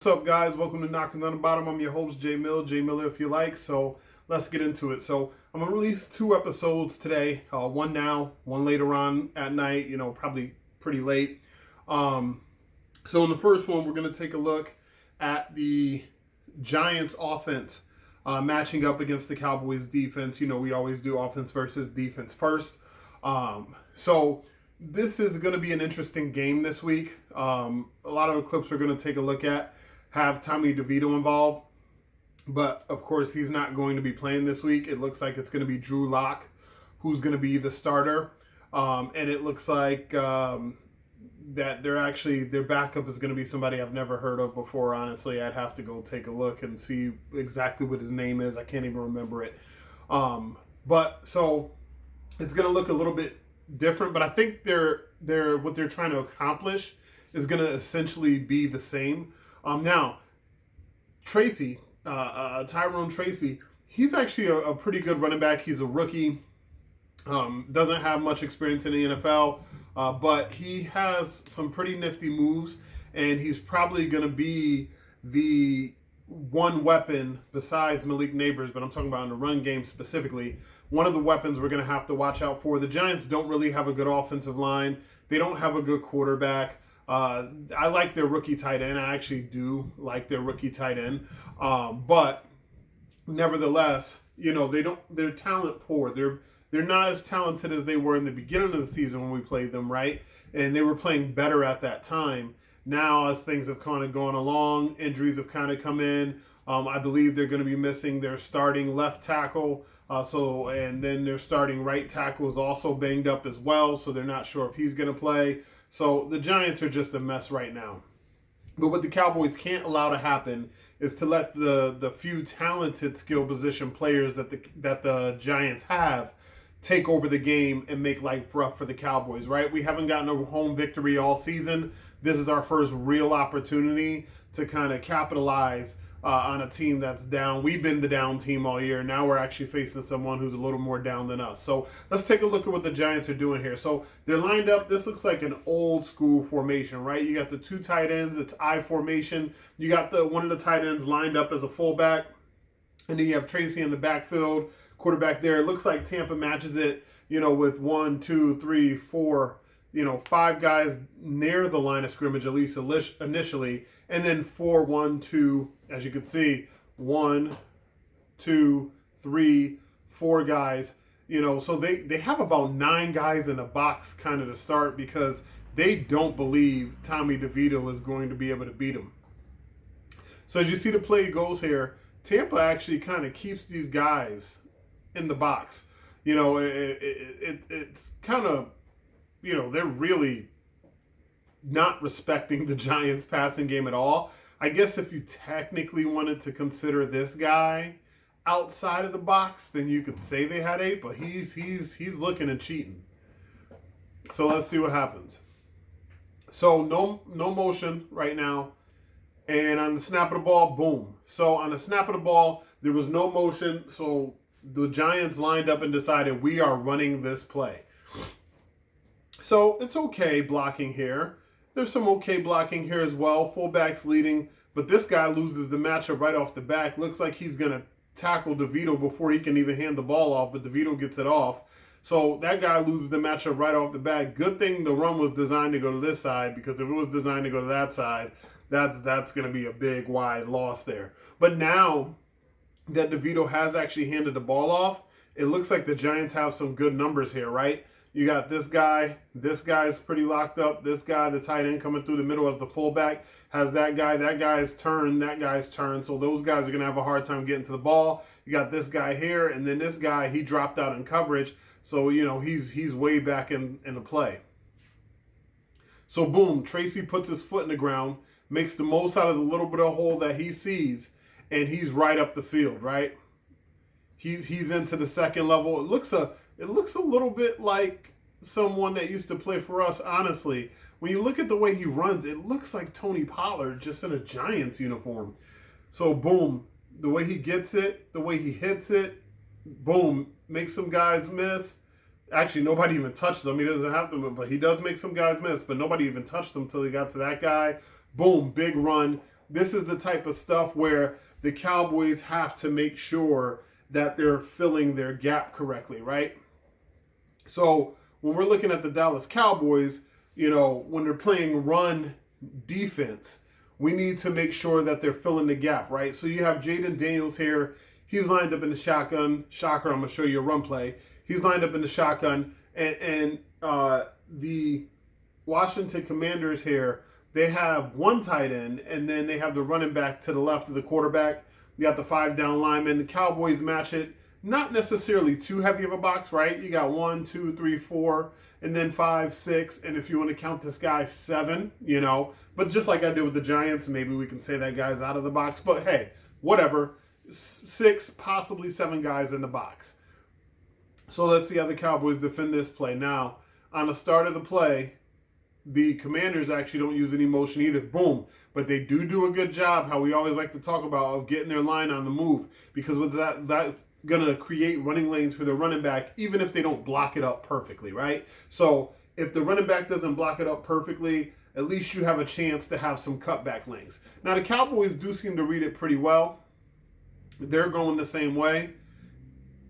What's up, guys? Welcome to Knocking on the Bottom. I'm your host, Jay Mill. Jay Miller, if you like. So let's get into it. So I'm gonna release two episodes today. One now, one later on at night. Probably pretty late. Um, so in the first one, we're gonna take a look at the Giants' offense matching up against the Cowboys' defense. We always do offense versus defense first. So this is going to be an interesting game this week. A lot of the clips we're going to take a look at have Tommy DeVito involved, but of course he's not going to be playing this week. It looks like it's going to be Drew Lock who's going to be the starter, and it looks like that their backup is going to be somebody I've never heard of before. Honestly, I'd have to go take a look and see exactly what his name is. I can't even remember it. But so it's going to look a little bit different, but I think they're what they're trying to accomplish is going to essentially be the same. Now, Tyrone Tracy, he's actually a pretty good running back. He's a rookie, doesn't have much experience in the NFL, but he has some pretty nifty moves, and he's probably going to be the one weapon besides Malik Neighbors, but I'm talking about in the run game specifically. One of the weapons we're going to have to watch out for. The Giants don't really have a good offensive line. They don't have a good quarterback. I like their rookie tight end. I actually do like their rookie tight end. But nevertheless, they're talent poor. They're not as talented as they were in the beginning of the season when we played them, right? And they were playing better at that time. Now, as things have kind of gone along, injuries have kind of come in. I believe they're going to be missing their starting left tackle. And then their starting right tackle is also banged up as well. So they're not sure if he's going to play. So the Giants are just a mess right now. But what the Cowboys can't allow to happen is to let the few talented skill position players that the Giants have take over the game and make life rough for the Cowboys, right? We haven't gotten a home victory all season. This is our first real opportunity to kind of capitalize on a team that's down. We've been the down team all year. Now we're actually facing someone who's a little more down than us. So let's take a look at what the Giants are doing here. So they're lined up. This looks like an old school formation, right? You got the two tight ends. It's I formation. You got one of the tight ends lined up as a fullback. And then you have Tracy in the backfield, quarterback there. It looks like Tampa matches it, with 1, 2, 3, 4, 5 guys near the line of scrimmage, at least initially. And then 4, 1, 2, as you can see, 1, 2, 3, 4 guys. So they have about 9 guys in the box kind of to start because they don't believe Tommy DeVito is going to be able to beat them. So as you see the play goes here, Tampa actually kind of keeps these guys in the box. It's kind of, they're really not respecting the Giants passing game at all. I guess if you technically wanted to consider this guy outside of the box, then you could say they had 8, but he's looking and cheating. So let's see what happens. So no motion right now. And on the snap of the ball, boom. So on the snap of the ball, there was no motion. So the Giants lined up and decided we are running this play. So it's okay blocking here. There's some okay blocking here as well. Fullback's leading. But this guy loses the matchup right off the back. Looks like he's going to tackle DeVito before he can even hand the ball off. But DeVito gets it off. So that guy loses the matchup right off the bat. Good thing the run was designed to go to this side. Because if it was designed to go to that side, that's going to be a big, wide loss there. But now that DeVito has actually handed the ball off, it looks like the Giants have some good numbers here, right? You got this guy. This guy's pretty locked up. This guy, the tight end coming through the middle as the fullback, has that guy. That guy's turn. That guy's turn. So those guys are going to have a hard time getting to the ball. You got this guy here, and then this guy, he dropped out in coverage. So, he's way back in the play. So, boom, Tracy puts his foot in the ground, makes the most out of the little bit of hole that he sees, and he's right up the field, right? He's into the second level. It looks a little bit like someone that used to play for us, honestly. When you look at the way he runs, it looks like Tony Pollard just in a Giants uniform. So, boom, the way he gets it, the way he hits it, boom, makes some guys miss. Actually, nobody even touched him. He doesn't have to, but he does make some guys miss, but nobody even touched him until he got to that guy. Boom, big run. this is the type of stuff where the Cowboys have to make sure that they're filling their gap correctly, right? So when we're looking at the Dallas Cowboys, when they're playing run defense, we need to make sure that they're filling the gap, right? So you have Jaden Daniels here. He's lined up in the shotgun. Shocker, I'm going to show you a run play. He's lined up in the shotgun. And the Washington Commanders here, they have one tight end, and then they have the running back to the left of the quarterback. You got the 5 down linemen. The Cowboys match it. Not necessarily too heavy of a box, right? You got 1, 2, 3, 4, and then 5, 6, and if you want to count this guy, 7, But just like I did with the Giants, maybe we can say that guy's out of the box. But hey, whatever. 6, possibly 7 guys in the box. So let's see how the Cowboys defend this play. Now, on the start of the play, the Commanders actually don't use any motion either. Boom. But they do a good job, how we always like to talk about, of getting their line on the move. Because with that's going to create running lanes for the running back, even if they don't block it up perfectly, right? So if the running back doesn't block it up perfectly, at least you have a chance to have some cutback lanes. Now, the Cowboys do seem to read it pretty well. They're going the same way.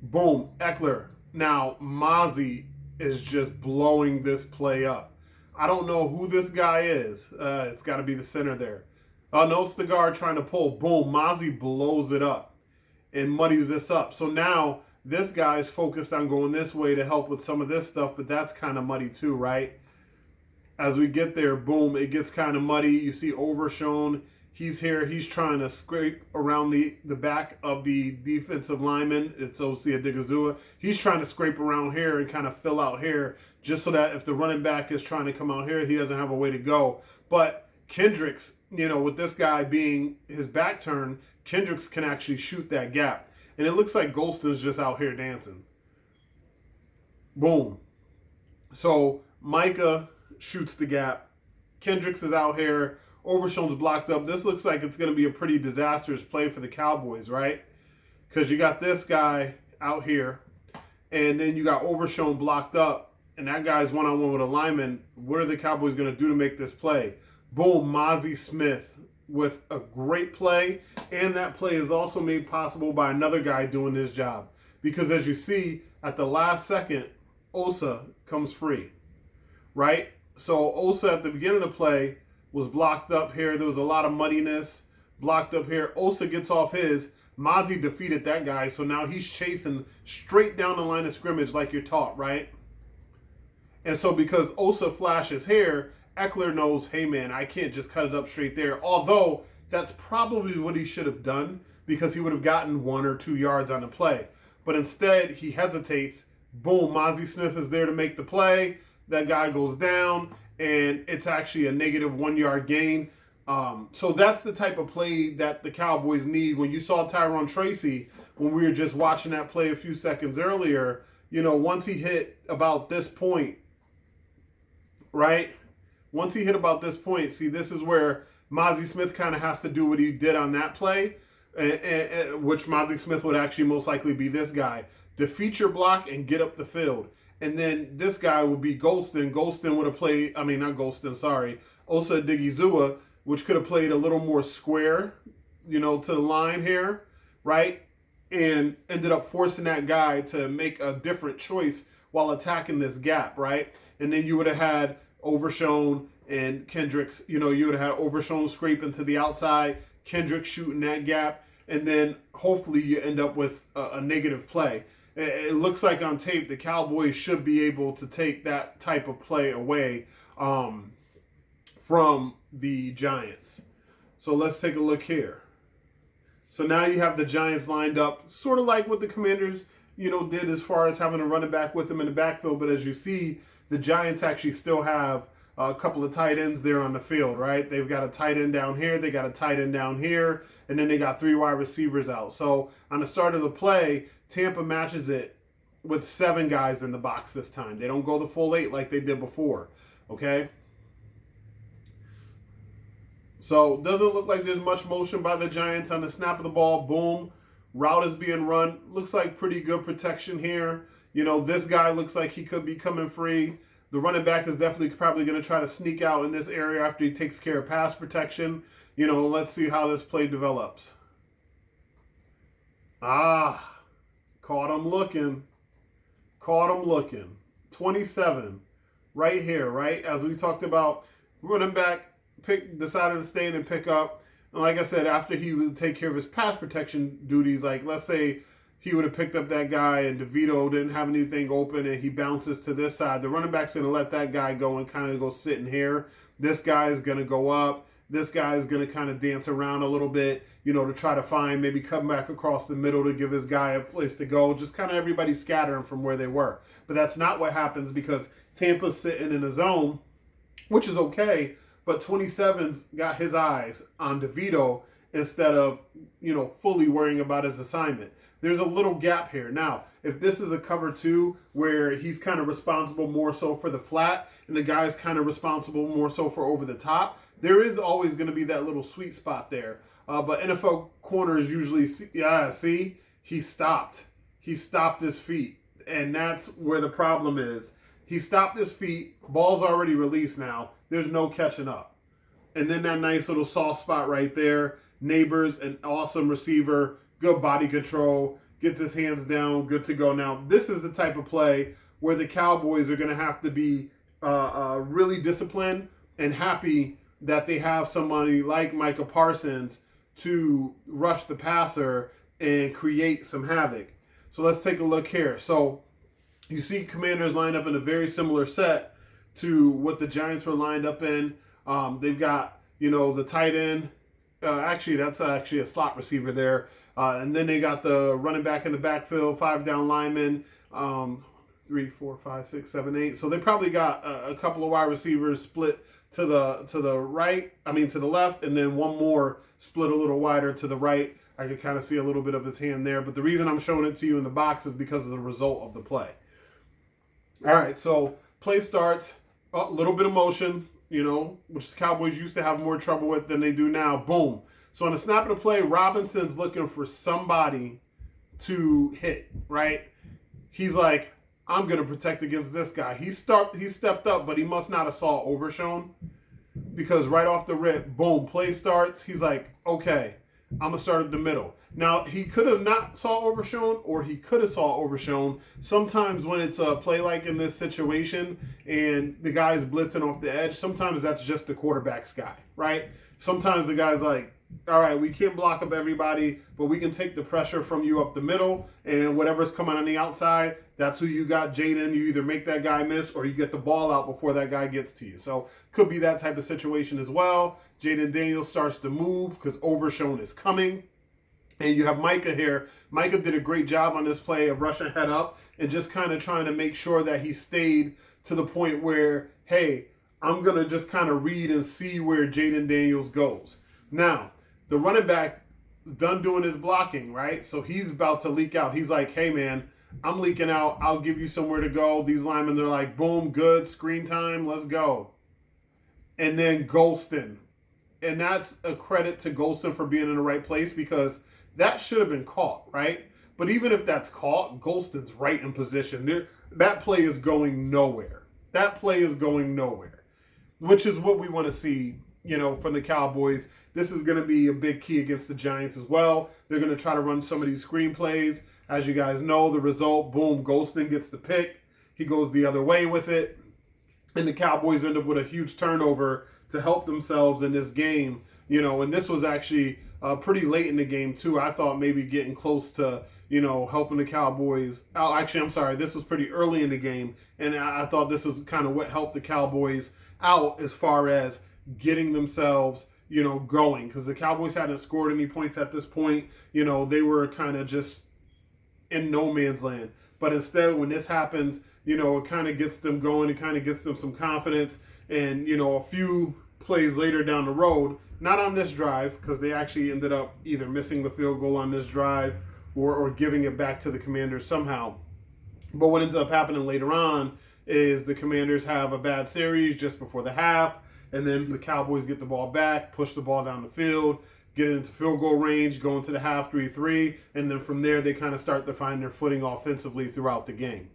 Boom. Eckler. Now, Mozzie is just blowing this play up. I don't know who this guy is. It's got to be the center there. No, it's the guard trying to pull. Boom. Mozzie blows it up and muddies this up. So now this guy's focused on going this way to help with some of this stuff, but that's kind of muddy too, right? As we get there, boom, it gets kind of muddy. You see Overshown. He's here. He's trying to scrape around the back of the defensive lineman. It's Osia Odighizuwa. He's trying to scrape around here and kind of fill out here just so that if the running back is trying to come out here, he doesn't have a way to go. But Kendricks, with this guy being his back turn, Kendricks can actually shoot that gap. And it looks like Golston's just out here dancing. Boom. So Micah shoots the gap. Kendricks is out here. Overshown's blocked up. This looks like it's going to be a pretty disastrous play for the Cowboys, right? Because you got this guy out here, and then you got Overshown blocked up, and that guy's one-on-one with a lineman. What are the Cowboys going to do to make this play? Boom, Mozzie Smith with a great play, and that play is also made possible by another guy doing his job. Because as you see, at the last second, Osa comes free, right? So Osa at the beginning of the play was blocked up here. There was a lot of muddiness. Blocked up here. Osa gets off his. Mozzie defeated that guy, so now he's chasing straight down the line of scrimmage like you're taught, right? And so because Osa flashes here, Eckler knows, hey man, I can't just cut it up straight there. Although that's probably what he should have done because he would have gotten 1 or 2 yards on the play. But instead, he hesitates. Boom, Mozzie Smith is there to make the play. That guy goes down, and it's actually a negative 1 yard gain. So that's the type of play that the Cowboys need. When you saw Tyrone Tracy, when we were just watching that play a few seconds earlier, once he hit about this point, right? Once he hit about this point, see, this is where Mozzie Smith kind of has to do what he did on that play, which Mozzie Smith would actually most likely be this guy. Defeat your block and get up the field. And then this guy would be Golston. Golston would have played, Osa Odighizuwa, which could have played a little more square, to the line here, right? And ended up forcing that guy to make a different choice while attacking this gap, right? And then you would have had Overshown and Kendricks, you would have had Overshown scraping to the outside, Kendricks shooting that gap, and then hopefully you end up with a negative play. It looks like on tape the Cowboys should be able to take that type of play away from the Giants. So let's take a look here. So now you have the Giants lined up, sort of like what the Commanders, did as far as having a running back with them in the backfield. But as you see, the Giants actually still have a couple of tight ends there on the field, right? They've got a tight end down here, they got a tight end down here, and then they got 3 wide receivers out. So on the start of the play, Tampa matches it with 7 guys in the box this time. They don't go the full 8 like they did before, okay? So doesn't look like there's much motion by the Giants on the snap of the ball. Boom. Route is being run. Looks like pretty good protection here. This guy looks like he could be coming free. The running back is definitely probably going to try to sneak out in this area after he takes care of pass protection. Let's see how this play develops. Ah, caught him looking. Caught him looking. 27, right here, right? As we talked about, running back decided to stay in and pick up. And like I said, after he would take care of his pass protection duties, like let's say he would have picked up that guy and DeVito didn't have anything open and he bounces to this side, the running back's going to let that guy go and kind of go sit in here. This guy is going to go up. This guy is going to kind of dance around a little bit, to try to find, maybe come back across the middle to give his guy a place to go. Just kind of everybody scattering from where they were. But that's not what happens because Tampa's sitting in a zone, which is okay, but 27's got his eyes on DeVito instead of, fully worrying about his assignment. There's a little gap here. Now, if this is a cover 2 where he's kind of responsible more so for the flat and the guy's kind of responsible more so for over the top, there is always going to be that little sweet spot there. But NFL corners usually, see, he stopped. He stopped his feet. And that's where the problem is. He stopped his feet. Ball's already released now. There's no catching up. And then that nice little soft spot right there. Neighbors, an awesome receiver, good body control, gets his hands down, good to go. Now, this is the type of play where the Cowboys are going to have to be really disciplined and happy that they have somebody like Micah Parsons to rush the passer and create some havoc. So let's take a look here. So you see Commanders lined up in a very similar set to what the Giants were lined up in. They've got, the tight end. That's actually a slot receiver there. And then they got the running back in the backfield, 5 down linemen, 3, 4, 5, 6, 7, 8. So they probably got a couple of wide receivers split to the right, to the left, and then one more split a little wider to the right. I could kind of see a little bit of his hand there. But the reason I'm showing it to you in the box is because of the result of the play. All right, so play starts, a little bit of motion, which the Cowboys used to have more trouble with than they do now. Boom. So on the snap of the play, Robinson's looking for somebody to hit, right? He's like, I'm going to protect against this guy. He stepped up, but he must not have saw Overshown because right off the rip, boom, play starts. He's like, okay, I'm going to start at the middle. Now, he could have not saw Overshown or he could have saw Overshown. Sometimes when it's a play like in this situation and the guy's blitzing off the edge, sometimes that's just the quarterback's guy, right? Sometimes the guy's like, all right, we can't block up everybody, but we can take the pressure from you up the middle, and whatever's coming on the outside, that's who you got, Jaden. You either make that guy miss or you get the ball out before that guy gets to you. So could be that type of situation as well. Jaden Daniels starts to move because Overshown is coming. And you have Micah here. Micah did a great job on this play of rushing head up and just kind of trying to make sure that he stayed to the point where, hey, I'm going to just kind of read and see where Jaden Daniels goes. Now, the running back is done doing his blocking, right? So he's about to leak out. He's like, hey, man, I'm leaking out. I'll give you somewhere to go. These linemen, they're like, boom, good, screen time, let's go. And then Golston. And that's a credit to Golston for being in the right place because that should have been caught, right? But even if that's caught, Golston's right in position. That play is going nowhere. That play is going nowhere, which is what we want to see, from the Cowboys. This is going to be a big key against the Giants as well. They're going to try to run some of these screen plays. As you guys know, the result, boom, Golston gets the pick. He goes the other way with it. And the Cowboys end up with a huge turnover to help themselves in this game. And this was actually pretty late in the game, too. I thought maybe getting close to, helping the Cowboys. Oh, actually, I'm sorry. This was pretty early in the game. And I thought this was kind of what helped the Cowboys out as far as getting themselves, going. Because the Cowboys hadn't scored any points at this point. They were kind of just in no man's land. But instead, when this happens, it kind of gets them going. It kind of gets them some confidence. And, a few plays later down the road, not on this drive, because they actually ended up either missing the field goal on this drive or giving it back to the Commanders somehow. But what ends up happening later on is the Commanders have a bad series just before the half, and then the Cowboys get the ball back, push the ball down the field, get into field goal range, go into the half 3-3, and then from there they kind of start to find their footing offensively throughout the game.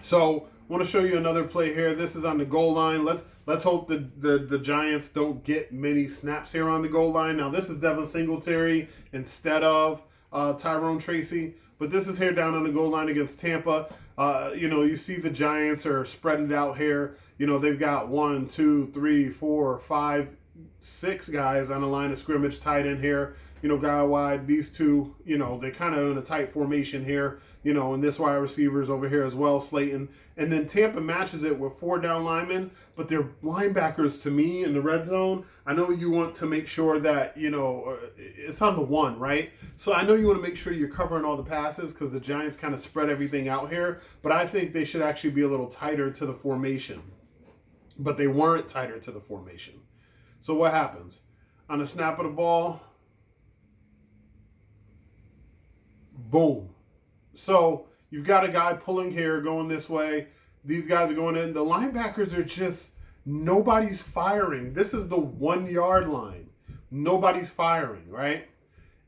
So want to show you another play here. This is on the goal line. Let's hope the Giants don't get many snaps here on the goal line. Now, this is Devin Singletary instead of Tyrone Tracy. But this is here down on the goal line against Tampa. You see the Giants are spreading it out here. They've got 1, 2, 3, 4, 5, 6 guys on the line of scrimmage tight end here. Guy wide. These two, they're kind of in a tight formation here. And this wide receivers over here as well, Slayton. And then Tampa matches it with 4 down linemen, but they're linebackers to me in the red zone. I know you want to make sure that, it's on the 1, right? So I know you want to make sure you're covering all the passes because the Giants kind of spread everything out here. But I think they should actually be a little tighter to the formation. But they weren't tighter to the formation. So what happens? On the snap of the ball, boom. So you've got a guy pulling here, going this way. These guys are going in. The linebackers are just, nobody's firing. This is the 1 yard line. Nobody's firing, right?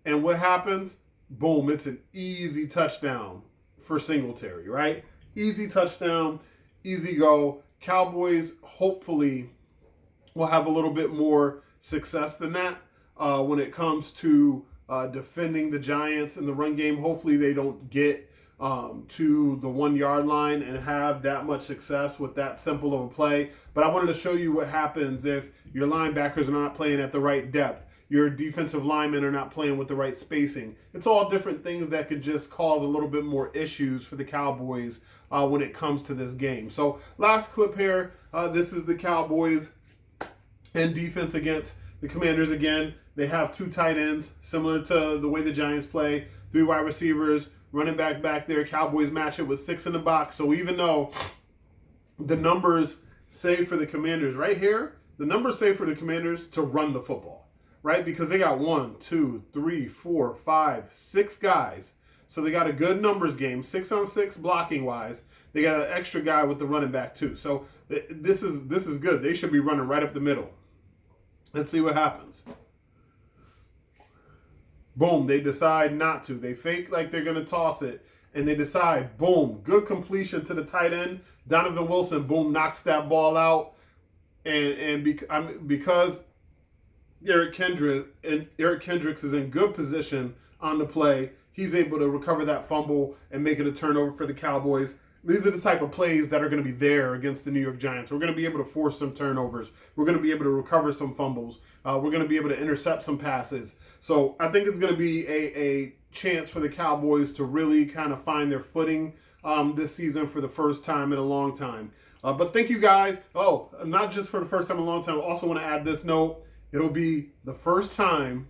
And what happens? Boom, it's an easy touchdown for Singletary, right? Easy touchdown, easy go. Cowboys hopefully will have a little bit more success than that when it comes to defending the Giants in the run game. Hopefully they don't get to the 1 yard line and have that much success with that simple of a play. But I wanted to show you what happens if your linebackers are not playing at the right depth. Your defensive linemen are not playing with the right spacing. It's all different things that could just cause a little bit more issues for the Cowboys when it comes to this game. So last clip here, this is the Cowboys and defense against the Commanders again. They have 2 tight ends, similar to the way the Giants play. 3 wide receivers, running back there. Cowboys match it with 6 in the box. So even though the numbers say for the Commanders right here, the numbers say for the Commanders to run the football, right? Because they got 1, 2, 3, 4, 5, 6 guys. So they got a good numbers game, 6 on 6 blocking wise. They got an extra guy with the running back too. So this is good. They should be running right up the middle. Let's see what happens. Boom, they decide not to. They fake like they're going to toss it, and they decide, boom, good completion to the tight end. Donovan Wilson, boom, knocks that ball out. And because Eric Kendricks is in good position on the play, he's able to recover that fumble and make it a turnover for the Cowboys. These are the type of plays that are going to be there against the New York Giants. We're going to be able to force some turnovers. We're going to be able to recover some fumbles. We're going to be able to intercept some passes. So I think it's going to be a chance for the Cowboys to really kind of find their footing this season for the first time in a long time. But thank you guys. Oh, not just for the first time in a long time. I also want to add this note. It'll be the first time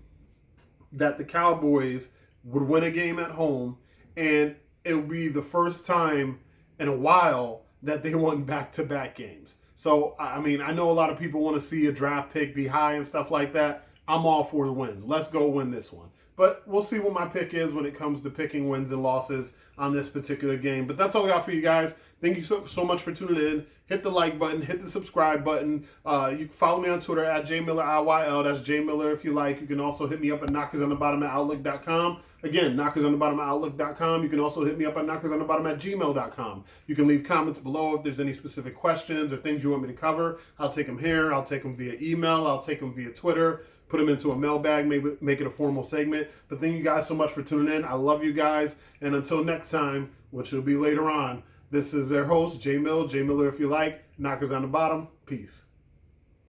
that the Cowboys would win a game at home, and it'll be the first time in a while that they won back-to-back games. So, I mean, I know a lot of people want to see a draft pick be high and stuff like that. I'm all for the wins. Let's go win this one. But we'll see what my pick is when it comes to picking wins and losses on this particular game. But that's all I got for you guys. Thank you so much for tuning in. Hit the like button. Hit the subscribe button. You can follow me on Twitter at JMillerIYL. That's JMiller if you like. You can also hit me up at knockersonthebottom@outlook.com. Again, knockersonthebottom@outlook.com. You can also hit me up at knockersonthebottom@gmail.com. You can leave comments below if there's any specific questions or things you want me to cover. I'll take them here. I'll take them via email. I'll take them via Twitter. Put them into a mailbag, maybe make it a formal segment. But thank you guys so much for tuning in. I love you guys. And until next time, which will be later on, this is their host, J Miller if you like. Knockers on the bottom. Peace.